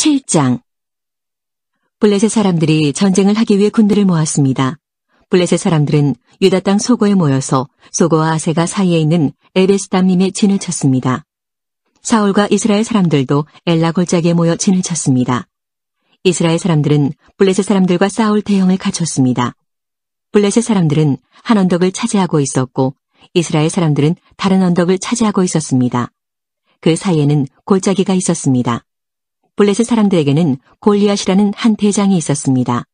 7장. 블레셋 사람들이 전쟁을 하기 위해 군대를 모았습니다. 블레셋 사람들은 유다 땅 소고에 모여서 소고와 아세가 사이에 있는 에베스담림에 진을 쳤습니다. 사울과 이스라엘 사람들도 엘라 골짜기에 모여 진을 쳤습니다. 이스라엘 사람들은 블레셋 사람들과 싸울 대형을 갖췄습니다. 블레셋 사람들은 한 언덕을 차지하고 있었고 이스라엘 사람들은 다른 언덕을 차지하고 있었습니다. 그 사이에는 골짜기가 있었습니다. 블레셋 사람들에게는 골리앗이라는 한 대장이 있었습니다.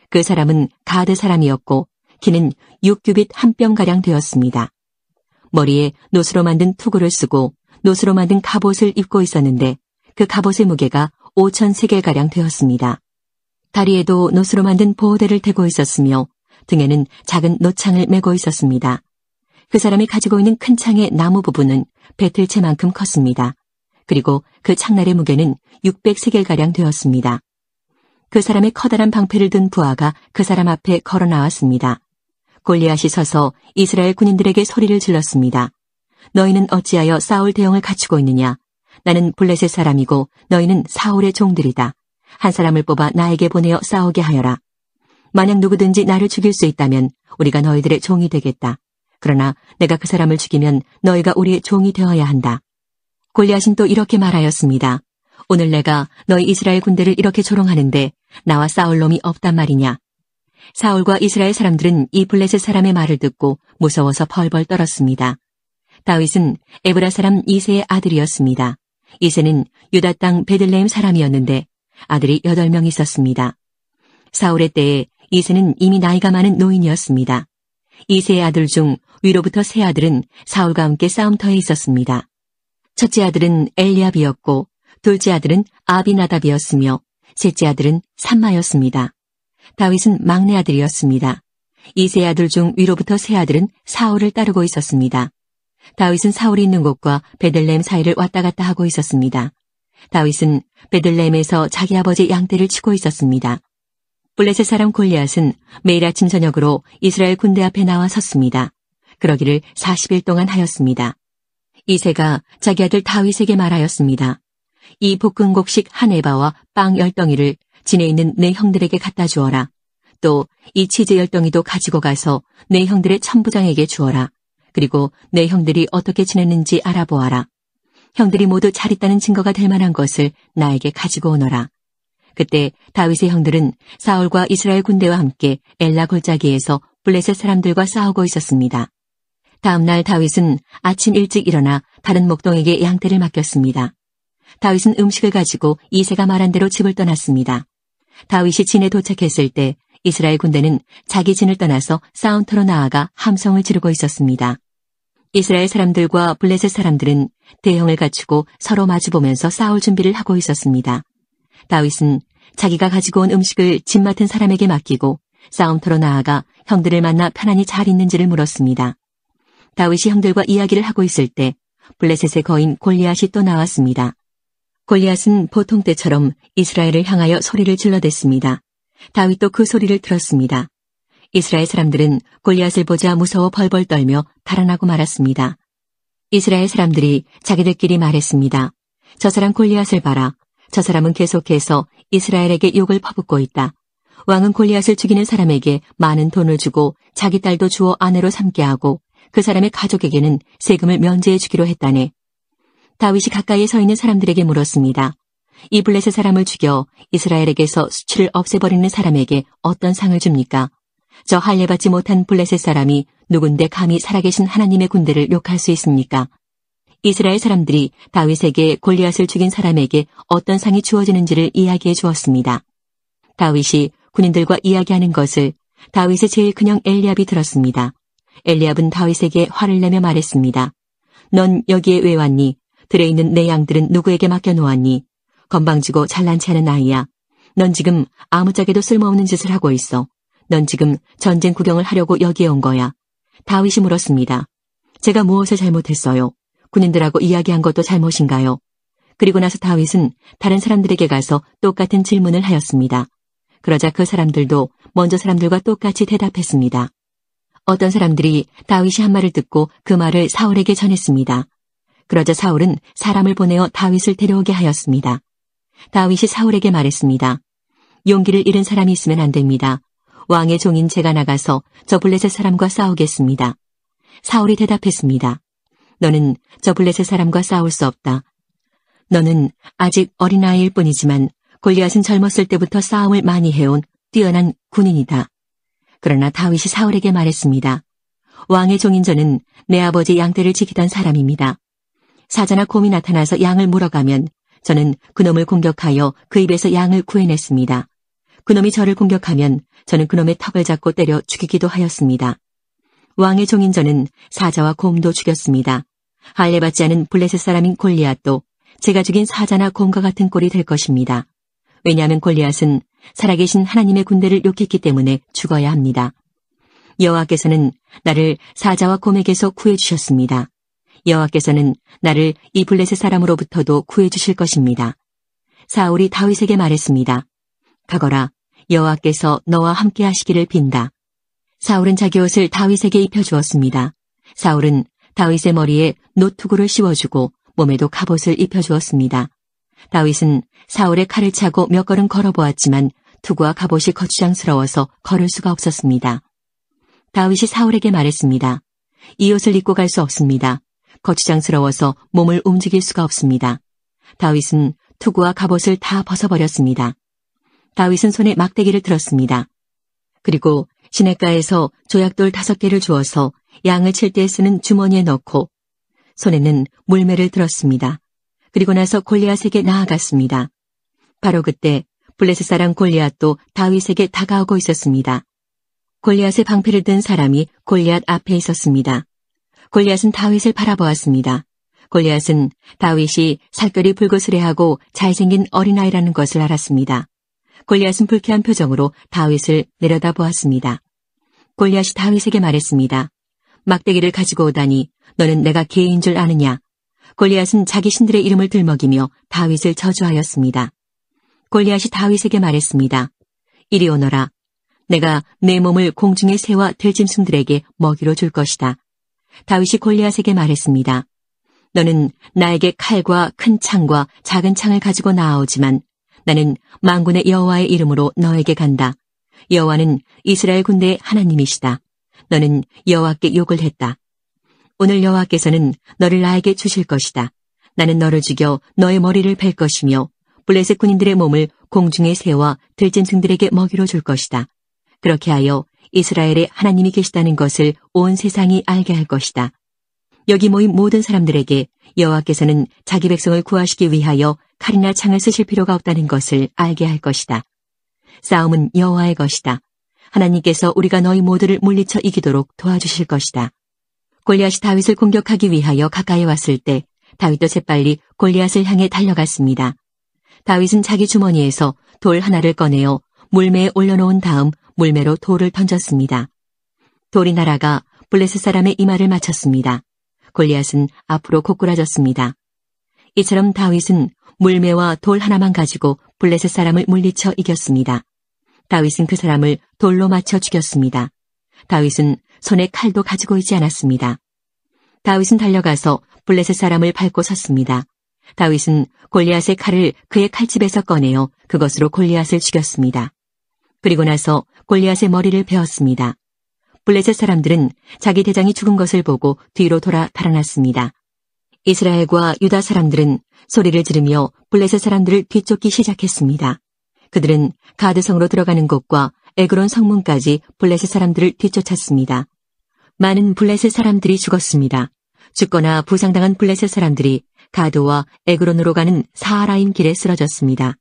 그 사람은 가드 사람이었고 키는 6규빗 한 뼘가량 되었습니다. 머리에 노스로 만든 투구를 쓰고 노스로 만든 갑옷을 입고 있었는데 그 갑옷의 무게가 5,000세겔가량 되었습니다. 다리에도 노스로 만든 보호대를 대고 있었으며 등에는 작은 노창을 메고 있었습니다. 그 사람이 가지고 있는 큰 창의 나무 부분은 배틀채만큼 컸습니다. 그리고 그 창날의 무게는 600세겔가량 되었습니다. 그 사람의 커다란 방패를 든 부하가 그 사람 앞에 걸어 나왔습니다. 골리앗이 서서 이스라엘 군인들에게 소리를 질렀습니다. 너희는 어찌하여 사울 대형을 갖추고 있느냐? 나는 블레셋 사람이고 너희는 사울의 종들이다. 한 사람을 뽑아 나에게 보내어 싸우게 하여라. 만약 누구든지 나를 죽일 수 있다면 우리가 너희들의 종이 되겠다. 그러나 내가 그 사람을 죽이면 너희가 우리의 종이 되어야 한다. 골리앗은 또 이렇게 말하였습니다. 오늘 내가 너희 이스라엘 군대를 이렇게 조롱하는데 나와 싸울 놈이 없단 말이냐. 사울과 이스라엘 사람들은 이 블레셋 사람의 말을 듣고 무서워서 벌벌 떨었습니다. 다윗은 에브라 사람 이새의 아들이었습니다. 이새는 유다 땅 베들레헴 사람이었는데 아들이 8명 있었습니다. 사울의 때에 이새는 이미 나이가 많은 노인이었습니다. 이새의 아들 중 위로부터 세 아들은 사울과 함께 싸움터에 있었습니다. 첫째 아들은 엘리압이었고 둘째 아들은 아비나답이었으며 셋째 아들은 삼마였습니다. 다윗은 막내 아들이었습니다. 이 세 아들 중 위로부터 세 아들은 사울을 따르고 있었습니다. 다윗은 사울이 있는 곳과 베들레헴 사이를 왔다 갔다 하고 있었습니다. 다윗은 베들레헴에서 자기 아버지 양떼를 치고 있었습니다. 블레셋 사람 골리앗은 매일 아침 저녁으로 이스라엘 군대 앞에 나와 섰습니다. 그러기를 40일 동안 하였습니다. 이새가 자기 아들 다윗에게 말하였습니다. 이 볶음곡식 한 에바와 빵 10덩이를 진에 있는 내 형들에게 갖다 주어라. 또 이 치즈 10덩이도 가지고 가서 내 형들의 천부장에게 주어라. 그리고 내 형들이 어떻게 지냈는지 알아보아라. 형들이 모두 잘 있다는 증거가 될 만한 것을 나에게 가지고 오너라. 그때 다윗의 형들은 사울과 이스라엘 군대와 함께 엘라 골짜기에서 블레셋 사람들과 싸우고 있었습니다. 다음 날 다윗은 아침 일찍 일어나 다른 목동에게 양떼를 맡겼습니다. 다윗은 음식을 가지고 이새가 말한 대로 집을 떠났습니다. 다윗이 진에 도착했을 때 이스라엘 군대는 자기 진을 떠나서 싸움터로 나아가 함성을 지르고 있었습니다. 이스라엘 사람들과 블레셋 사람들은 대형을 갖추고 서로 마주보면서 싸울 준비를 하고 있었습니다. 다윗은 자기가 가지고 온 음식을 집 맡은 사람에게 맡기고 싸움터로 나아가 형들을 만나 편안히 잘 있는지를 물었습니다. 다윗이 형들과 이야기를 하고 있을 때 블레셋의 거인 골리앗이 또 나왔습니다. 골리앗은 보통 때처럼 이스라엘을 향하여 소리를 질러댔습니다. 다윗도 그 소리를 들었습니다. 이스라엘 사람들은 골리앗을 보자 무서워 벌벌 떨며 달아나고 말았습니다. 이스라엘 사람들이 자기들끼리 말했습니다. 저 사람 골리앗을 봐라. 저 사람은 계속해서 이스라엘에게 욕을 퍼붓고 있다. 왕은 골리앗을 죽이는 사람에게 많은 돈을 주고 자기 딸도 주어 아내로 삼게 하고 그 사람의 가족에게는 세금을 면제해 주기로 했다네. 다윗이 가까이에 서 있는 사람들에게 물었습니다. 이 블레셋 사람을 죽여 이스라엘에게서 수치를 없애버리는 사람에게 어떤 상을 줍니까? 저 할례받지 못한 블레셋 사람이 누군데 감히 살아계신 하나님의 군대를 욕할 수 있습니까? 이스라엘 사람들이 다윗에게 골리앗을 죽인 사람에게 어떤 상이 주어지는지를 이야기해 주었습니다. 다윗이 군인들과 이야기하는 것을 다윗의 제일 큰형 엘리압이 들었습니다. 엘리압은 다윗에게 화를 내며 말했습니다. 넌 여기에 왜 왔니? 들에 있는 내 양들은 누구에게 맡겨놓았니? 건방지고 잘난치 않은 아이야. 넌 지금 아무짝에도 쓸모없는 짓을 하고 있어. 넌 지금 전쟁 구경을 하려고 여기에 온 거야. 다윗이 물었습니다. 제가 무엇을 잘못했어요? 군인들하고 이야기한 것도 잘못인가요? 그리고 나서 다윗은 다른 사람들에게 가서 똑같은 질문을 하였습니다. 그러자 그 사람들도 먼저 사람들과 똑같이 대답했습니다. 어떤 사람들이 다윗이 한 말을 듣고 그 말을 사울에게 전했습니다. 그러자 사울은 사람을 보내어 다윗을 데려오게 하였습니다. 다윗이 사울에게 말했습니다. 용기를 잃은 사람이 있으면 안 됩니다. 왕의 종인 제가 나가서 저 블레셋 사람과 싸우겠습니다. 사울이 대답했습니다. 너는 저 블레셋 사람과 싸울 수 없다. 너는 아직 어린아이일 뿐이지만 골리앗은 젊었을 때부터 싸움을 많이 해온 뛰어난 군인이다. 그러나 다윗이 사울에게 말했습니다. 왕의 종인 저는 내 아버지 양떼를 지키던 사람입니다. 사자나 곰이 나타나서 양을 물어가면 저는 그놈을 공격하여 그 입에서 양을 구해냈습니다. 그놈이 저를 공격하면 저는 그놈의 턱을 잡고 때려 죽이기도 하였습니다. 왕의 종인 저는 사자와 곰도 죽였습니다. 할례받지 않은 블레셋 사람인 골리앗도 제가 죽인 사자나 곰과 같은 꼴이 될 것입니다. 왜냐하면 골리앗은 살아계신 하나님의 군대를 욕했기 때문에 죽어야 합니다. 여호와께서는 나를 사자와 곰에게서 구해주셨습니다. 여호와께서는 나를 이 블레셋 사람으로부터도 구해주실 것입니다. 사울이 다윗에게 말했습니다. 가거라, 여호와께서 너와 함께 하시기를 빈다. 사울은 자기 옷을 다윗에게 입혀주었습니다. 사울은 다윗의 머리에 노투구를 씌워주고 몸에도 갑옷을 입혀주었습니다. 다윗은 사울의 칼을 차고 몇 걸음 걸어보았지만 투구와 갑옷이 거추장스러워서 걸을 수가 없었습니다. 다윗이 사울에게 말했습니다. 이 옷을 입고 갈 수 없습니다. 거추장스러워서 몸을 움직일 수가 없습니다. 다윗은 투구와 갑옷을 다 벗어버렸습니다. 다윗은 손에 막대기를 들었습니다. 그리고 시냇가에서 조약돌 5개를 주어서 양을 칠 때 쓰는 주머니에 넣고 손에는 물매를 들었습니다. 그리고 나서 골리앗에게 나아갔습니다. 바로 그때 블레셋 사람 골리앗도 다윗에게 다가오고 있었습니다. 골리앗의 방패를 든 사람이 골리앗 앞에 있었습니다. 골리앗은 다윗을 바라보았습니다. 골리앗은 다윗이 살결이 불그스레하고 잘생긴 어린아이라는 것을 알았습니다. 골리앗은 불쾌한 표정으로 다윗을 내려다보았습니다. 골리앗이 다윗에게 말했습니다. 막대기를 가지고 오다니 너는 내가 개인 줄 아느냐? 골리앗은 자기 신들의 이름을 들먹이며 다윗을 저주하였습니다. 골리앗이 다윗에게 말했습니다. 이리 오너라. 내가 내 몸을 공중의 새와 들짐승들에게 먹이로 줄 것이다. 다윗이 골리앗에게 말했습니다. 너는 나에게 칼과 큰 창과 작은 창을 가지고 나아오지만 나는 만군의 여호와의 이름으로 너에게 간다. 여호와는 이스라엘 군대의 하나님이시다. 너는 여호와께 욕을 했다. 오늘 여호와께서는 너를 나에게 주실 것이다. 나는 너를 죽여 너의 머리를 벨 것이며 블레셋 군인들의 몸을 공중의 새와 들짐승들에게 먹이로 줄 것이다. 그렇게 하여 이스라엘에 하나님이 계시다는 것을 온 세상이 알게 할 것이다. 여기 모인 모든 사람들에게 여호와께서는 자기 백성을 구하시기 위하여 칼이나 창을 쓰실 필요가 없다는 것을 알게 할 것이다. 싸움은 여호와의 것이다. 하나님께서 우리가 너희 모두를 물리쳐 이기도록 도와주실 것이다. 골리앗이 다윗을 공격하기 위하여 가까이 왔을 때 다윗도 재빨리 골리앗을 향해 달려갔습니다. 다윗은 자기 주머니에서 돌 하나를 꺼내어 물매에 올려놓은 다음 물매로 돌을 던졌습니다. 돌이 날아가 블레셋 사람의 이마를 맞췄습니다. 골리앗은 앞으로 고꾸라졌습니다. 이처럼 다윗은 물매와 돌 하나만 가지고 블레셋 사람을 물리쳐 이겼습니다. 다윗은 그 사람을 돌로 맞춰 죽였습니다. 다윗은 손에 칼도 가지고 있지 않았습니다. 다윗은 달려가서 블레셋 사람을 밟고 섰습니다. 다윗은 골리앗의 칼을 그의 칼집에서 꺼내어 그것으로 골리앗을 죽였습니다. 그리고 나서 골리앗의 머리를 베었습니다. 블레셋 사람들은 자기 대장이 죽은 것을 보고 뒤로 돌아 달아났습니다. 이스라엘과 유다 사람들은 소리를 지르며 블레셋 사람들을 뒤쫓기 시작했습니다. 그들은 가드성으로 들어가는 곳과 에그론 성문까지 블레셋 사람들을 뒤쫓았습니다. 많은 블레셋 사람들이 죽었습니다. 죽거나 부상당한 블레셋 사람들이 가드와 에그론으로 가는 사하라임 길에 쓰러졌습니다.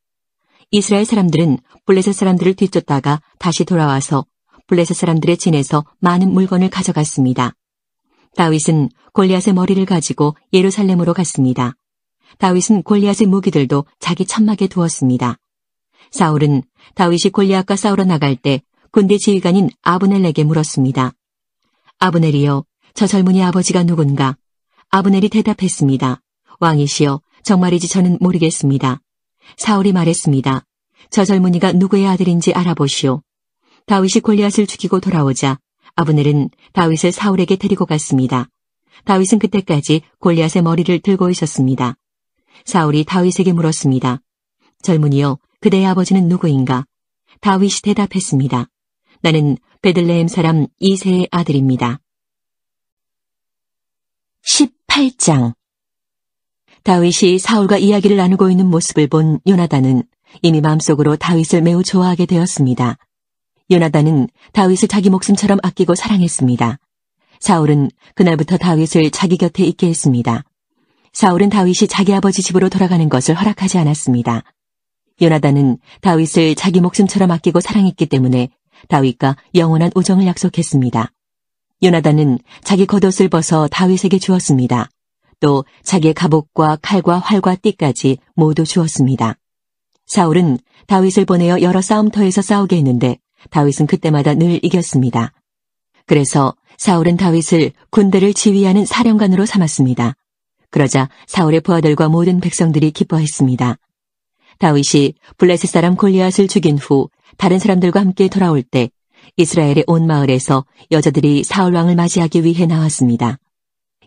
이스라엘 사람들은 블레셋 사람들을 뒤쫓다가 다시 돌아와서 블레셋 사람들의 진에서 많은 물건을 가져갔습니다. 다윗은 골리앗의 머리를 가지고 예루살렘으로 갔습니다. 다윗은 골리앗의 무기들도 자기 천막에 두었습니다. 사울은 다윗이 골리앗과 싸우러 나갈 때 군대 지휘관인 아브넬에게 물었습니다. 아브넬이여, 저 젊은이 아버지가 누군가? 아브넬이 대답했습니다. 왕이시여, 정말이지 저는 모르겠습니다. 사울이 말했습니다. 저 젊은이가 누구의 아들인지 알아보시오. 다윗이 골리앗을 죽이고 돌아오자 아브넬은 다윗을 사울에게 데리고 갔습니다. 다윗은 그때까지 골리앗의 머리를 들고 있었습니다. 사울이 다윗에게 물었습니다. 젊은이여, 그대의 아버지는 누구인가? 다윗이 대답했습니다. 나는 베들레헴 사람 이새의 아들입니다. 18장. 다윗이 사울과 이야기를 나누고 있는 모습을 본 요나단은 이미 마음속으로 다윗을 매우 좋아하게 되었습니다. 요나단은 다윗을 자기 목숨처럼 아끼고 사랑했습니다. 사울은 그날부터 다윗을 자기 곁에 있게 했습니다. 사울은 다윗이 자기 아버지 집으로 돌아가는 것을 허락하지 않았습니다. 요나단은 다윗을 자기 목숨처럼 아끼고 사랑했기 때문에 다윗과 영원한 우정을 약속했습니다. 요나단은 자기 겉옷을 벗어 다윗에게 주었습니다. 또 자기의 갑옷과 칼과 활과 띠까지 모두 주었습니다. 사울은 다윗을 보내어 여러 싸움터에서 싸우게 했는데 다윗은 그때마다 늘 이겼습니다. 그래서 사울은 다윗을 군대를 지휘하는 사령관으로 삼았습니다. 그러자 사울의 부하들과 모든 백성들이 기뻐했습니다. 다윗이 블레셋 사람 골리앗을 죽인 후 다른 사람들과 함께 돌아올 때 이스라엘의 온 마을에서 여자들이 사울 왕을 맞이하기 위해 나왔습니다.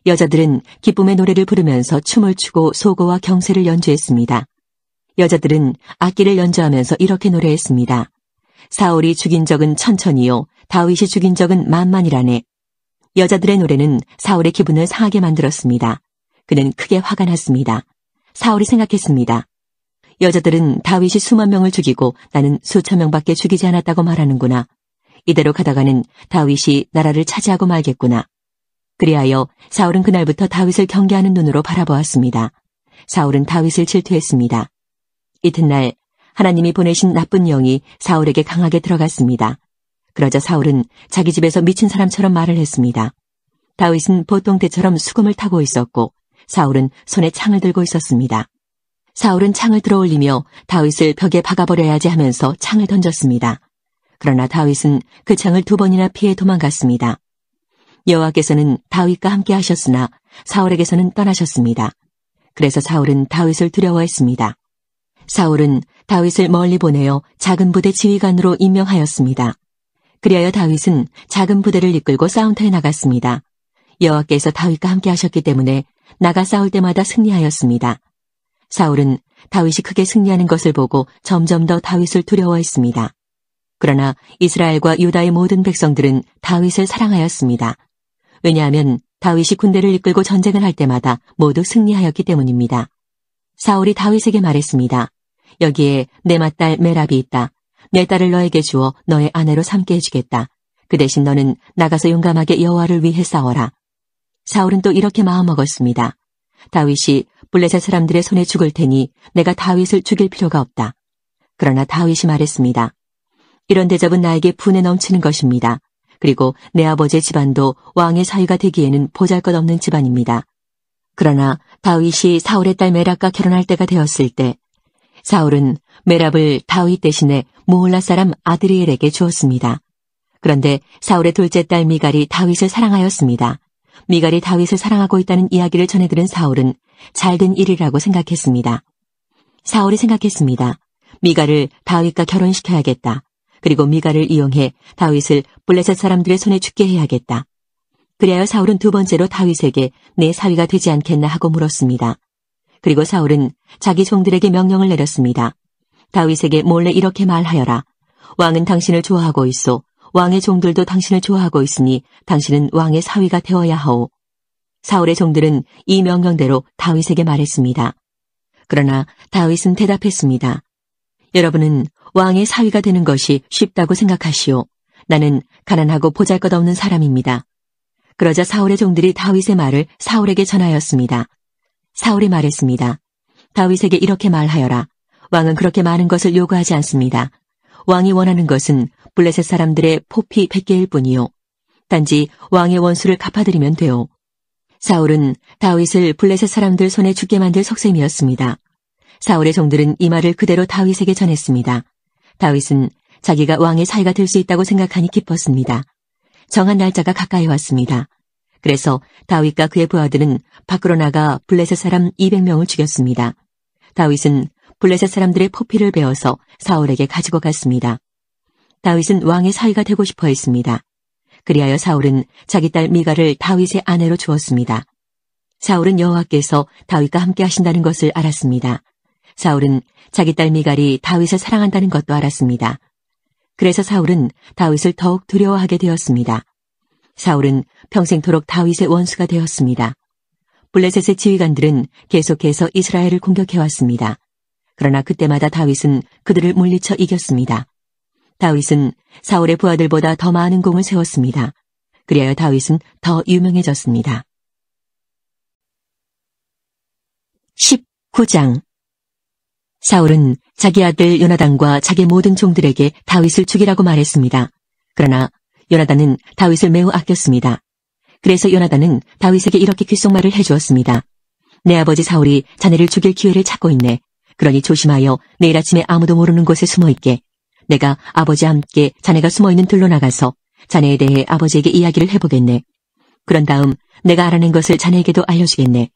여자들은 기쁨의 노래를 부르면서 춤을 추고 소고와 경세를 연주했습니다. 여자들은 악기를 연주하면서 이렇게 노래했습니다. 사울이 죽인 적은 천천히요, 다윗이 죽인 적은 만만이라네. 여자들의 노래는 사울의 기분을 상하게 만들었습니다. 그는 크게 화가 났습니다. 사울이 생각했습니다. 여자들은 다윗이 수만 명을 죽이고 나는 수천 명밖에 죽이지 않았다고 말하는구나. 이대로 가다가는 다윗이 나라를 차지하고 말겠구나. 그리하여 사울은 그날부터 다윗을 경계하는 눈으로 바라보았습니다. 사울은 다윗을 질투했습니다. 이튿날 하나님이 보내신 나쁜 영이 사울에게 강하게 들어갔습니다. 그러자 사울은 자기 집에서 미친 사람처럼 말을 했습니다. 다윗은 보통 때처럼 수금을 타고 있었고 사울은 손에 창을 들고 있었습니다. 사울은 창을 들어올리며 다윗을 벽에 박아버려야지 하면서 창을 던졌습니다. 그러나 다윗은 그 창을 2번이나 피해 도망갔습니다. 여호와께서는 다윗과 함께 하셨으나 사울에게서는 떠나셨습니다. 그래서 사울은 다윗을 두려워했습니다. 사울은 다윗을 멀리 보내어 작은 부대 지휘관으로 임명하였습니다. 그리하여 다윗은 작은 부대를 이끌고 싸움터에 나갔습니다. 여호와께서 다윗과 함께 하셨기 때문에 나가 싸울 때마다 승리하였습니다. 사울은 다윗이 크게 승리하는 것을 보고 점점 더 다윗을 두려워했습니다. 그러나 이스라엘과 유다의 모든 백성들은 다윗을 사랑하였습니다. 왜냐하면 다윗이 군대를 이끌고 전쟁을 할 때마다 모두 승리하였기 때문입니다. 사울이 다윗에게 말했습니다. 여기에 내 맏딸 메랍이 있다. 내 딸을 너에게 주어 너의 아내로 삼게 해주겠다. 그 대신 너는 나가서 용감하게 여호와를 위해 싸워라. 사울은 또 이렇게 마음먹었습니다. 다윗이 블레셋 사람들의 손에 죽을 테니 내가 다윗을 죽일 필요가 없다. 그러나 다윗이 말했습니다. 이런 대접은 나에게 분에 넘치는 것입니다. 그리고 내 아버지의 집안도 왕의 사위가 되기에는 보잘것없는 집안입니다. 그러나 다윗이 사울의 딸 메랍과 결혼할 때가 되었을 때 사울은 메랍을 다윗 대신에 무홀라 사람 아드리엘에게 주었습니다. 그런데 사울의 둘째 딸 미갈이 다윗을 사랑하였습니다. 미갈이 다윗을 사랑하고 있다는 이야기를 전해들은 사울은 잘된 일이라고 생각했습니다. 사울이 생각했습니다. 미갈을 다윗과 결혼시켜야겠다. 그리고 미갈을 이용해 다윗을 블레셋 사람들의 손에 죽게 해야겠다. 그리하여 사울은 2번째로 다윗에게 내 사위가 되지 않겠나 하고 물었습니다. 그리고 사울은 자기 종들에게 명령을 내렸습니다. 다윗에게 몰래 이렇게 말하여라. 왕은 당신을 좋아하고 있소. 왕의 종들도 당신을 좋아하고 있으니 당신은 왕의 사위가 되어야 하오. 사울의 종들은 이 명령대로 다윗에게 말했습니다. 그러나 다윗은 대답했습니다. 여러분은 왕의 사위가 되는 것이 쉽다고 생각하시오. 나는 가난하고 보잘것없는 사람입니다. 그러자 사울의 종들이 다윗의 말을 사울에게 전하였습니다. 사울이 말했습니다. 다윗에게 이렇게 말하여라. 왕은 그렇게 많은 것을 요구하지 않습니다. 왕이 원하는 것은 블레셋 사람들의 포피 100개일 뿐이요. 단지 왕의 원수를 갚아드리면 돼요. 사울은 다윗을 블레셋 사람들 손에 죽게 만들 속셈이었습니다. 사울의 종들은 이 말을 그대로 다윗에게 전했습니다. 다윗은 자기가 왕의 사위가 될 수 있다고 생각하니 기뻤습니다. 정한 날짜가 가까이 왔습니다. 그래서 다윗과 그의 부하들은 밖으로 나가 블레셋 사람 200명을 죽였습니다. 다윗은 블레셋 사람들의 포피를 베어서 사울에게 가지고 갔습니다. 다윗은 왕의 사위가 되고 싶어 했습니다. 그리하여 사울은 자기 딸 미갈을 다윗의 아내로 주었습니다. 사울은 여호와께서 다윗과 함께 하신다는 것을 알았습니다. 사울은 자기 딸 미갈이 다윗을 사랑한다는 것도 알았습니다. 그래서 사울은 다윗을 더욱 두려워하게 되었습니다. 사울은 평생토록 다윗의 원수가 되었습니다. 블레셋의 지휘관들은 계속해서 이스라엘을 공격해왔습니다. 그러나 그때마다 다윗은 그들을 물리쳐 이겼습니다. 다윗은 사울의 부하들보다 더 많은 공을 세웠습니다. 그리하여 다윗은 더 유명해졌습니다. 19장. 사울은 자기 아들 요나단과 자기 모든 종들에게 다윗을 죽이라고 말했습니다. 그러나 요나단은 다윗을 매우 아꼈습니다. 그래서 요나단은 다윗에게 이렇게 귓속말을 해주었습니다. 내 아버지 사울이 자네를 죽일 기회를 찾고 있네. 그러니 조심하여 내일 아침에 아무도 모르는 곳에 숨어있게. 내가 아버지와 함께 자네가 숨어있는 들로 나가서 자네에 대해 아버지에게 이야기를 해보겠네. 그런 다음 내가 알아낸 것을 자네에게도 알려주겠네.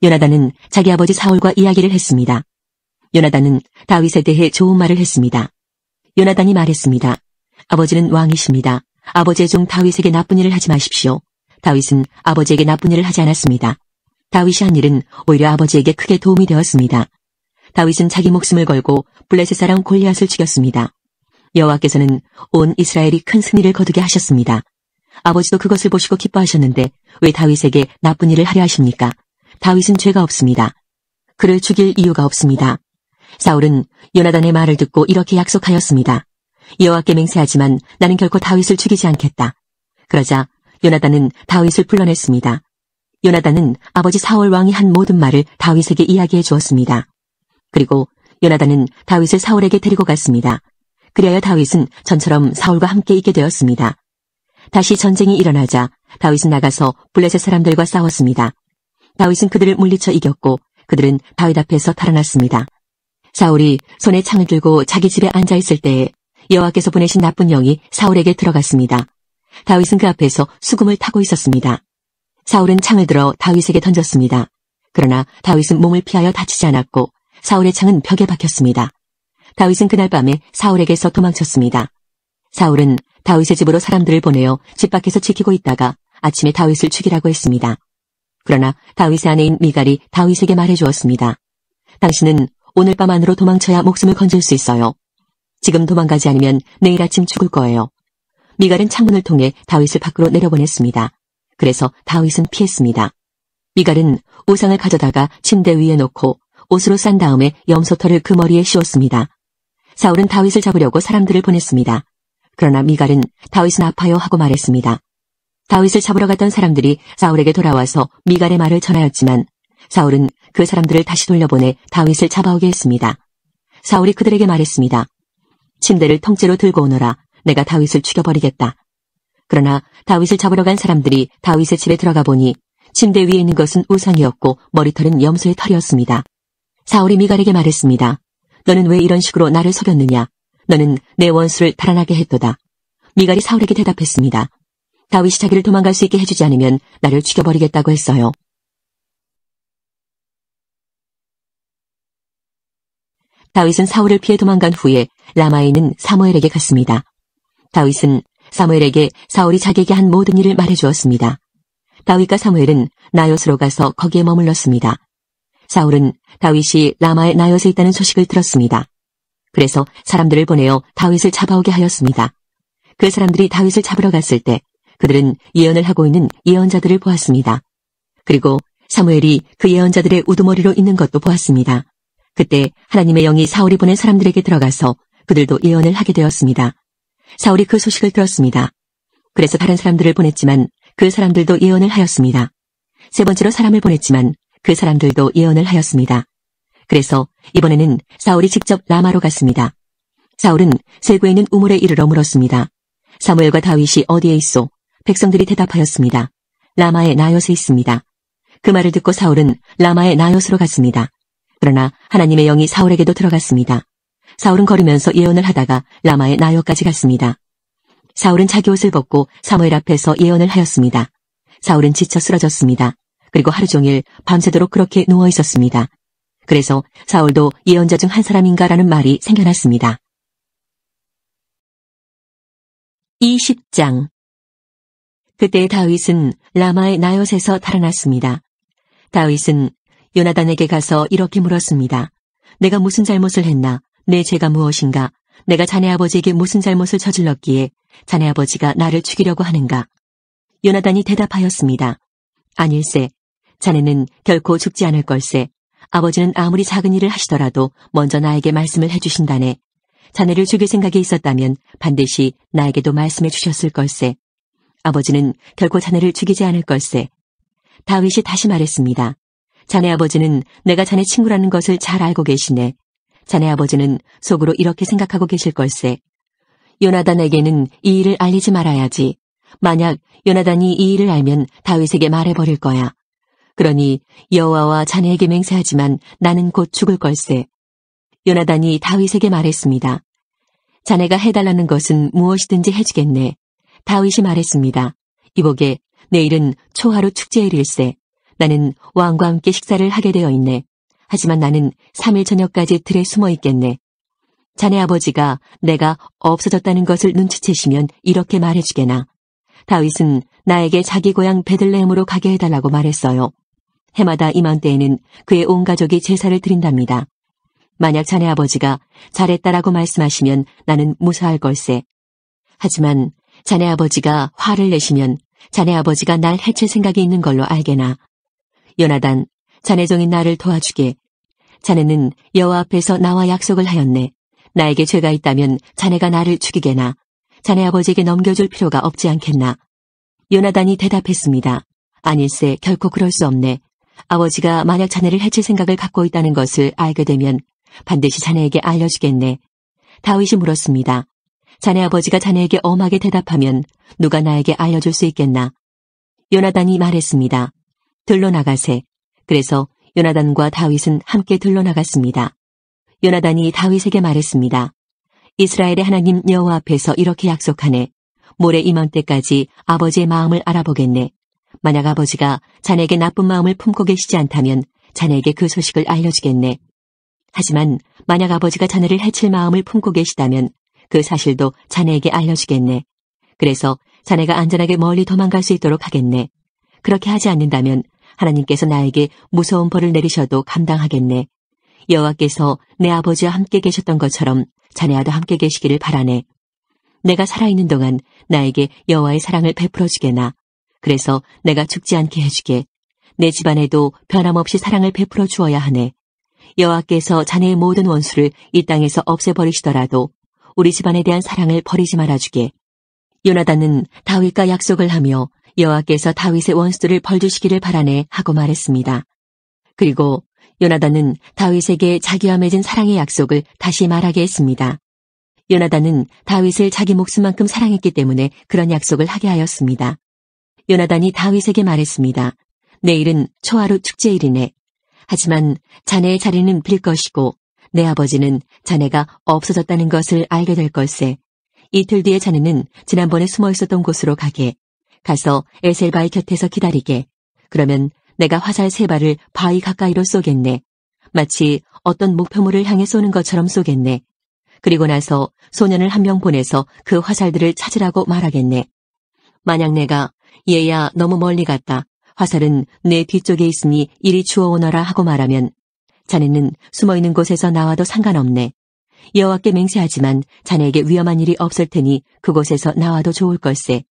요나단은 자기 아버지 사울과 이야기를 했습니다. 요나단은 다윗에 대해 좋은 말을 했습니다. 요나단이 말했습니다. 아버지는 왕이십니다. 아버지의 종 다윗에게 나쁜 일을 하지 마십시오. 다윗은 아버지에게 나쁜 일을 하지 않았습니다. 다윗이 한 일은 오히려 아버지에게 크게 도움이 되었습니다. 다윗은 자기 목숨을 걸고 블레셋 사람 골리앗을 죽였습니다. 여호와께서는 온 이스라엘이 큰 승리를 거두게 하셨습니다. 아버지도 그것을 보시고 기뻐하셨는데 왜 다윗에게 나쁜 일을 하려 하십니까? 다윗은 죄가 없습니다. 그를 죽일 이유가 없습니다. 사울은 요나단의 말을 듣고 이렇게 약속하였습니다. 여호와께 맹세하지만 나는 결코 다윗을 죽이지 않겠다. 그러자 요나단은 다윗을 불러냈습니다. 요나단은 아버지 사울 왕이 한 모든 말을 다윗에게 이야기해 주었습니다. 그리고 요나단은 다윗을 사울에게 데리고 갔습니다. 그리하여 다윗은 전처럼 사울과 함께 있게 되었습니다. 다시 전쟁이 일어나자 다윗은 나가서 블레셋 사람들과 싸웠습니다. 다윗은 그들을 물리쳐 이겼고 그들은 다윗 앞에서 달아났습니다. 사울이 손에 창을 들고 자기 집에 앉아 있을 때에 여호와께서 보내신 나쁜 영이 사울에게 들어갔습니다. 다윗은 그 앞에서 수금을 타고 있었습니다. 사울은 창을 들어 다윗에게 던졌습니다. 그러나 다윗은 몸을 피하여 다치지 않았고 사울의 창은 벽에 박혔습니다. 다윗은 그날 밤에 사울에게서 도망쳤습니다. 사울은 다윗의 집으로 사람들을 보내어 집 밖에서 지키고 있다가 아침에 다윗을 죽이라고 했습니다. 그러나 다윗의 아내인 미갈이 다윗에게 말해주었습니다. 당신은 오늘 밤 안으로 도망쳐야 목숨을 건질 수 있어요. 지금 도망가지 않으면 내일 아침 죽을 거예요. 미갈은 창문을 통해 다윗을 밖으로 내려보냈습니다. 그래서 다윗은 피했습니다. 미갈은 우상을 가져다가 침대 위에 놓고 옷으로 싼 다음에 염소털을 그 머리에 씌웠습니다. 사울은 다윗을 잡으려고 사람들을 보냈습니다. 그러나 미갈은 다윗은 아파요 하고 말했습니다. 다윗을 잡으러 갔던 사람들이 사울에게 돌아와서 미갈의 말을 전하였지만 사울은 그 사람들을 다시 돌려보내 다윗을 잡아오게 했습니다. 사울이 그들에게 말했습니다. 침대를 통째로 들고 오너라. 내가 다윗을 죽여버리겠다. 그러나 다윗을 잡으러 간 사람들이 다윗의 집에 들어가 보니 침대 위에 있는 것은 우상이었고 머리털은 염소의 털이었습니다. 사울이 미갈에게 말했습니다. 너는 왜 이런 식으로 나를 속였느냐? 너는 내 원수를 달아나게 했도다. 미갈이 사울에게 대답했습니다. 다윗이 자기를 도망갈 수 있게 해주지 않으면 나를 죽여버리겠다고 했어요. 다윗은 사울을 피해 도망간 후에 라마에 있는 사무엘에게 갔습니다. 다윗은 사무엘에게 사울이 자기에게 한 모든 일을 말해주었습니다. 다윗과 사무엘은 나요스로 가서 거기에 머물렀습니다. 사울은 다윗이 라마의 나요스에 있다는 소식을 들었습니다. 그래서 사람들을 보내어 다윗을 잡아오게 하였습니다. 그 사람들이 다윗을 잡으러 갔을 때 그들은 예언을 하고 있는 예언자들을 보았습니다. 그리고 사무엘이 그 예언자들의 우두머리로 있는 것도 보았습니다. 그때 하나님의 영이 사울이 보낸 사람들에게 들어가서 그들도 예언을 하게 되었습니다. 사울이 그 소식을 들었습니다. 그래서 다른 사람들을 보냈지만 그 사람들도 예언을 하였습니다. 세 번째로 사람을 보냈지만 그 사람들도 예언을 하였습니다. 그래서 이번에는 사울이 직접 라마로 갔습니다. 사울은 세구에 있는 우물에 이르러 물었습니다. 사무엘과 다윗이 어디에 있소? 백성들이 대답하였습니다. 라마의 나요스에 있습니다. 그 말을 듣고 사울은 라마의 나요스로 갔습니다. 그러나 하나님의 영이 사울에게도 들어갔습니다. 사울은 걸으면서 예언을 하다가 라마의 나요까지 갔습니다. 사울은 자기 옷을 벗고 사무엘 앞에서 예언을 하였습니다. 사울은 지쳐 쓰러졌습니다. 그리고 하루 종일 밤새도록 그렇게 누워 있었습니다. 그래서 사울도 예언자 중 한 사람인가라는 말이 생겨났습니다. 20장. 그때 다윗은 라마의 나요스에서 달아났습니다. 다윗은 요나단에게 가서 이렇게 물었습니다. 내가 무슨 잘못을 했나? 내 죄가 무엇인가? 내가 자네 아버지에게 무슨 잘못을 저질렀기에 자네 아버지가 나를 죽이려고 하는가? 요나단이 대답하였습니다. 아닐세. 자네는 결코 죽지 않을 걸세. 아버지는 아무리 작은 일을 하시더라도 먼저 나에게 말씀을 해주신다네. 자네를 죽일 생각이 있었다면 반드시 나에게도 말씀해 주셨을 걸세. 아버지는 결코 자네를 죽이지 않을 걸세. 다윗이 다시 말했습니다. 자네 아버지는 내가 자네 친구라는 것을 잘 알고 계시네. 자네 아버지는 속으로 이렇게 생각하고 계실 걸세. 요나단에게는 이 일을 알리지 말아야지. 만약 요나단이 이 일을 알면 다윗에게 말해버릴 거야. 그러니 여호와와 자네에게 맹세하지만 나는 곧 죽을 걸세. 요나단이 다윗에게 말했습니다. 자네가 해달라는 것은 무엇이든지 해주겠네. 다윗이 말했습니다. 이보게 내일은 초하루 축제일일세. 나는 왕과 함께 식사를 하게 되어 있네. 하지만 나는 3일 저녁까지 들에 숨어 있겠네. 자네 아버지가 내가 없어졌다는 것을 눈치채시면 이렇게 말해주게나. 다윗은 나에게 자기 고향 베들레헴으로 가게 해달라고 말했어요. 해마다 이맘때에는 그의 온 가족이 제사를 드린답니다. 만약 자네 아버지가 잘했다라고 말씀하시면 나는 무사할 걸세. 하지만 자네 아버지가 화를 내시면 자네 아버지가 날 해칠 생각이 있는 걸로 알게나. 요나단, 자네 종인 나를 도와주게. 자네는 여호와 앞에서 나와 약속을 하였네. 나에게 죄가 있다면 자네가 나를 죽이게나. 자네 아버지에게 넘겨줄 필요가 없지 않겠나. 요나단이 대답했습니다. 아닐세, 결코 그럴 수 없네. 아버지가 만약 자네를 해칠 생각을 갖고 있다는 것을 알게 되면 반드시 자네에게 알려주겠네. 다윗이 물었습니다. 자네 아버지가 자네에게 엄하게 대답하면 누가 나에게 알려줄 수 있겠나? 요나단이 말했습니다. 들러 나가세. 그래서 요나단과 다윗은 함께 들러 나갔습니다. 요나단이 다윗에게 말했습니다. 이스라엘의 하나님 여호와 앞에서 이렇게 약속하네. 모레 이맘때까지 아버지의 마음을 알아보겠네. 만약 아버지가 자네에게 나쁜 마음을 품고 계시지 않다면 자네에게 그 소식을 알려주겠네. 하지만 만약 아버지가 자네를 해칠 마음을 품고 계시다면 그 사실도 자네에게 알려주겠네. 그래서 자네가 안전하게 멀리 도망갈 수 있도록 하겠네. 그렇게 하지 않는다면 하나님께서 나에게 무서운 벌을 내리셔도 감당하겠네. 여호와께서 내 아버지와 함께 계셨던 것처럼 자네와도 함께 계시기를 바라네. 내가 살아있는 동안 나에게 여호와의 사랑을 베풀어 주게나. 그래서 내가 죽지 않게 해주게. 내 집안에도 변함없이 사랑을 베풀어 주어야 하네. 여호와께서 자네의 모든 원수를 이 땅에서 없애버리시더라도 우리 집안에 대한 사랑을 버리지 말아주게. 요나단은 다윗과 약속을 하며 여호와께서 다윗의 원수들을 벌주시기를 바라네 하고 말했습니다. 그리고 요나단은 다윗에게 자기와 맺은 사랑의 약속을 다시 말하게 했습니다. 요나단은 다윗을 자기 목숨만큼 사랑했기 때문에 그런 약속을 하게 하였습니다. 요나단이 다윗에게 말했습니다. 내일은 초하루 축제일이네. 하지만 자네의 자리는 빌 것이고 내 아버지는 자네가 없어졌다는 것을 알게 될 걸세. 이틀 뒤에 자네는 지난번에 숨어 있었던 곳으로 가서 에셀바의 곁에서 기다리게. 그러면 내가 화살 3발을 바위 가까이로 쏘겠네. 마치 어떤 목표물을 향해 쏘는 것처럼 쏘겠네. 그리고 나서 소년을 한 명 보내서 그 화살들을 찾으라고 말하겠네. 만약 내가 얘야 너무 멀리 갔다. 화살은 내 뒤쪽에 있으니 이리 주워오너라 하고 말하면 자네는 숨어있는 곳에서 나와도 상관없네. 여호와께 맹세하지만 자네에게 위험한 일이 없을 테니 그곳에서 나와도 좋을 걸세.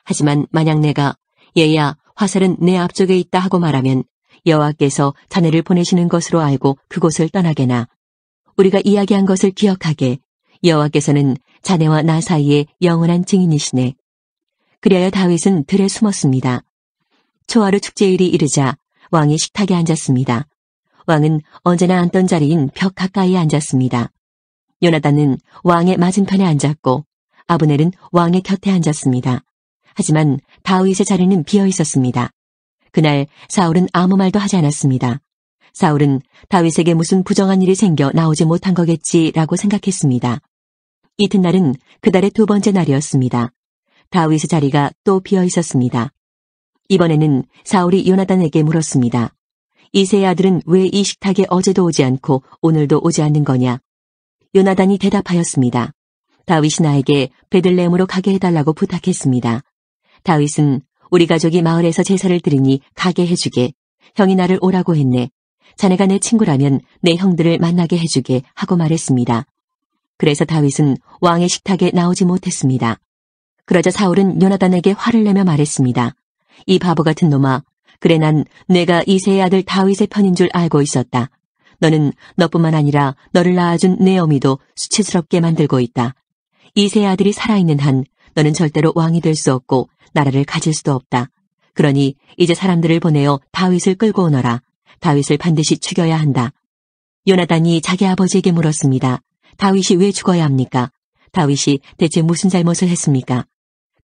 하지만 만약 내가 얘야 화살은 내 앞쪽에 있다 하고 말하면 여호와께서 자네를 보내시는 것으로 알고 그곳을 떠나게나. 우리가 이야기한 것을 기억하게. 여호와께서는 자네와 나 사이에 영원한 증인이시네. 그리하여 다윗은 들에 숨었습니다. 초하루 축제일이 이르자 왕이 식탁에 앉았습니다. 왕은 언제나 앉던 자리인 벽 가까이에 앉았습니다. 요나단은 왕의 맞은편에 앉았고 아브넬은 왕의 곁에 앉았습니다. 하지만 다윗의 자리는 비어 있었습니다. 그날 사울은 아무 말도 하지 않았습니다. 사울은 다윗에게 무슨 부정한 일이 생겨 나오지 못한 거겠지라고 생각했습니다. 이튿날은 그달의 2번째 날이었습니다. 다윗의 자리가 또 비어 있었습니다. 이번에는 사울이 요나단에게 물었습니다. 이새의 아들은 왜 이 식탁에 어제도 오지 않고 오늘도 오지 않는 거냐? 요나단이 대답하였습니다. 다윗이 나에게 베들레헴으로 가게 해달라고 부탁했습니다. 다윗은 우리 가족이 마을에서 제사를 드리니 가게 해주게. 형이 나를 오라고 했네. 자네가 내 친구라면 내 형들을 만나게 해주게 하고 말했습니다. 그래서 다윗은 왕의 식탁에 나오지 못했습니다. 그러자 사울은 요나단에게 화를 내며 말했습니다. 이 바보 같은 놈아, 그래 난 내가 이새의 아들 다윗의 편인 줄 알고 있었다. 너는 너뿐만 아니라 너를 낳아준 내 어미도 수치스럽게 만들고 있다. 이새의 아들이 살아있는 한 너는 절대로 왕이 될 수 없고 나라를 가질 수도 없다. 그러니 이제 사람들을 보내어 다윗을 끌고 오너라. 다윗을 반드시 죽여야 한다. 요나단이 자기 아버지에게 물었습니다. 다윗이 왜 죽어야 합니까? 다윗이 대체 무슨 잘못을 했습니까?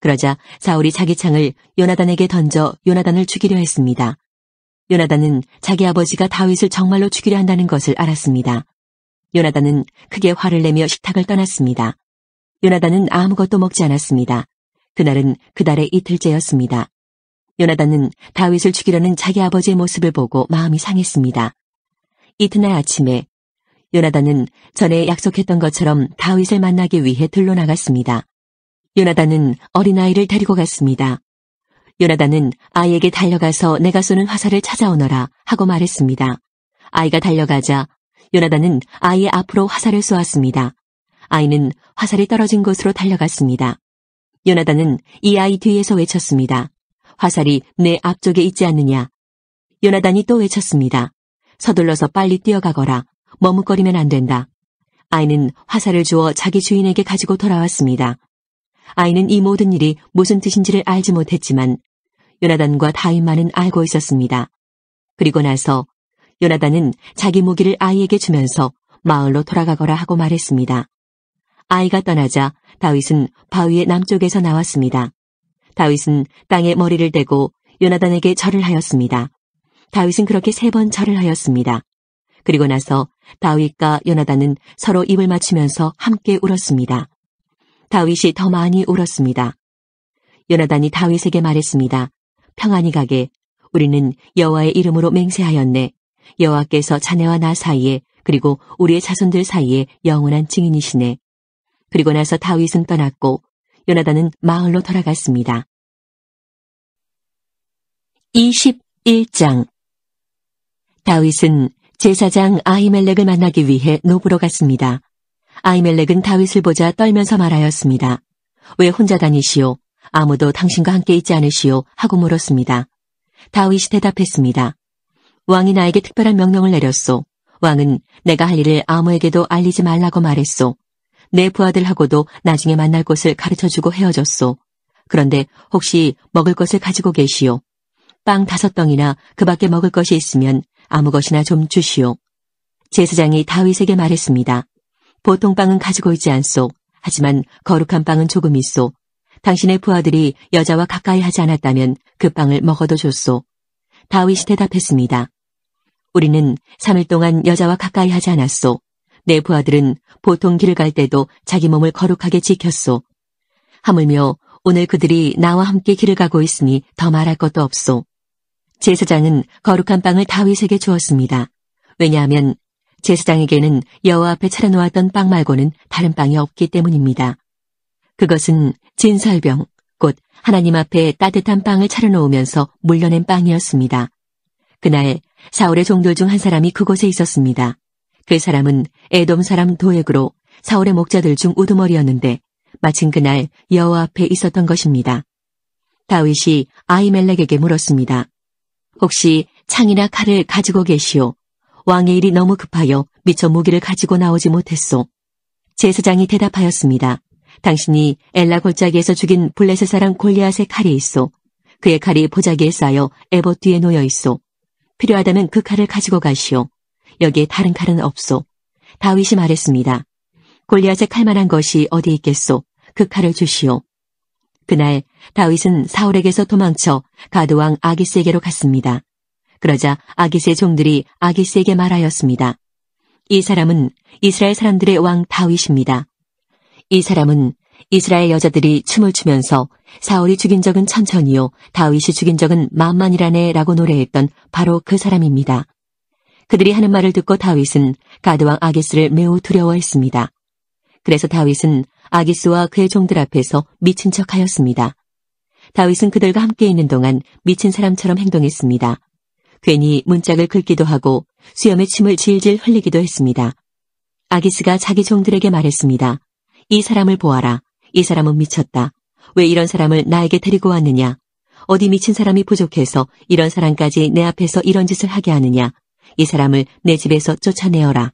그러자 사울이 자기 창을 요나단에게 던져 요나단을 죽이려 했습니다. 요나단은 자기 아버지가 다윗을 정말로 죽이려 한다는 것을 알았습니다. 요나단은 크게 화를 내며 식탁을 떠났습니다. 요나단은 아무것도 먹지 않았습니다. 그날은 그달의 이틀째였습니다. 요나단은 다윗을 죽이려는 자기 아버지의 모습을 보고 마음이 상했습니다. 이튿날 아침에 요나단은 전에 약속했던 것처럼 다윗을 만나기 위해 들로 나갔습니다. 요나단은 어린아이를 데리고 갔습니다. 요나단은 아이에게 달려가서 내가 쏘는 화살을 찾아오너라 하고 말했습니다. 아이가 달려가자 요나단은 아이의 앞으로 화살을 쏘았습니다. 아이는 화살이 떨어진 곳으로 달려갔습니다. 요나단은 이 아이 뒤에서 외쳤습니다. 화살이 내 앞쪽에 있지 않느냐. 요나단이 또 외쳤습니다. 서둘러서 빨리 뛰어가거라. 머뭇거리면 안 된다. 아이는 화살을 주어 자기 주인에게 가지고 돌아왔습니다. 아이는 이 모든 일이 무슨 뜻인지를 알지 못했지만 요나단과 다윗만은 알고 있었습니다. 그리고 나서 요나단은 자기 무기를 아이에게 주면서 마을로 돌아가거라 하고 말했습니다. 아이가 떠나자 다윗은 바위의 남쪽에서 나왔습니다. 다윗은 땅에 머리를 대고 요나단에게 절을 하였습니다. 다윗은 그렇게 3번 절을 하였습니다. 그리고 나서 다윗과 요나단은 서로 입을 맞추면서 함께 울었습니다. 다윗이 더 많이 울었습니다. 요나단이 다윗에게 말했습니다. 평안히 가게. 우리는 여호와의 이름으로 맹세하였네. 여호와께서 자네와 나 사이에 그리고 우리의 자손들 사이에 영원한 증인이시네. 그리고 나서 다윗은 떠났고 요나단은 마을로 돌아갔습니다. 21장 다윗은 제사장 아히멜렉을 만나기 위해 노브로 갔습니다. 아히멜렉은 다윗을 보자 떨면서 말하였습니다. 왜 혼자 다니시오? 아무도 당신과 함께 있지 않으시오? 하고 물었습니다. 다윗이 대답했습니다. 왕이 나에게 특별한 명령을 내렸소. 왕은 내가 할 일을 아무에게도 알리지 말라고 말했소. 내 부하들하고도 나중에 만날 곳을 가르쳐주고 헤어졌소. 그런데 혹시 먹을 것을 가지고 계시오? 빵 5덩이나 그 밖에 먹을 것이 있으면 아무 것이나 좀 주시오. 제사장이 다윗에게 말했습니다. 보통 빵은 가지고 있지 않소. 하지만 거룩한 빵은 조금 있소. 당신의 부하들이 여자와 가까이 하지 않았다면 그 빵을 먹어도 좋소. 다윗이 대답했습니다. 우리는 3일 동안 여자와 가까이 하지 않았소. 내 부하들은 보통 길을 갈 때도 자기 몸을 거룩하게 지켰소. 하물며 오늘 그들이 나와 함께 길을 가고 있으니 더 말할 것도 없소. 제사장은 거룩한 빵을 다윗에게 주었습니다. 왜냐하면 제사장에게는 여호와 앞에 차려놓았던 빵 말고는 다른 빵이 없기 때문입니다. 그것은 진설병, 곧 하나님 앞에 따뜻한 빵을 차려놓으면서 물려낸 빵이었습니다. 그날 사울의 종들 중 한 사람이 그곳에 있었습니다. 그 사람은 에돔 사람 도액으로 사울의 목자들 중 우두머리였는데 마침 그날 여호와 앞에 있었던 것입니다. 다윗이 아히멜렉에게 물었습니다. 혹시 창이나 칼을 가지고 계시오? 왕의 일이 너무 급하여 미처 무기를 가지고 나오지 못했소. 제사장이 대답하였습니다. 당신이 엘라 골짜기에서 죽인 블레셋 사람 골리앗의 칼이 있소. 그의 칼이 보자기에 쌓여 에봇 뒤에 놓여 있소. 필요하다면 그 칼을 가지고 가시오. 여기에 다른 칼은 없소. 다윗이 말했습니다. 골리앗의 칼만한 것이 어디 있겠소. 그 칼을 주시오. 그날 다윗은 사울에게서 도망쳐 가드왕 아기스에게로 갔습니다. 그러자 아기스의 종들이 아기스에게 말하였습니다. 이 사람은 이스라엘 사람들의 왕 다윗입니다. 이 사람은 이스라엘 여자들이 춤을 추면서 사울이 죽인 적은 천천히요 다윗이 죽인 적은 만만이라네 라고 노래했던 바로 그 사람입니다. 그들이 하는 말을 듣고 다윗은 가드왕 아기스를 매우 두려워했습니다. 그래서 다윗은 아기스와 그의 종들 앞에서 미친 척하였습니다. 다윗은 그들과 함께 있는 동안 미친 사람처럼 행동했습니다. 괜히 문짝을 긁기도 하고 수염에 침을 질질 흘리기도 했습니다. 아기스가 자기 종들에게 말했습니다. 이 사람을 보아라. 이 사람은 미쳤다. 왜 이런 사람을 나에게 데리고 왔느냐? 어디 미친 사람이 부족해서 이런 사람까지 내 앞에서 이런 짓을 하게 하느냐? 이 사람을 내 집에서 쫓아내어라.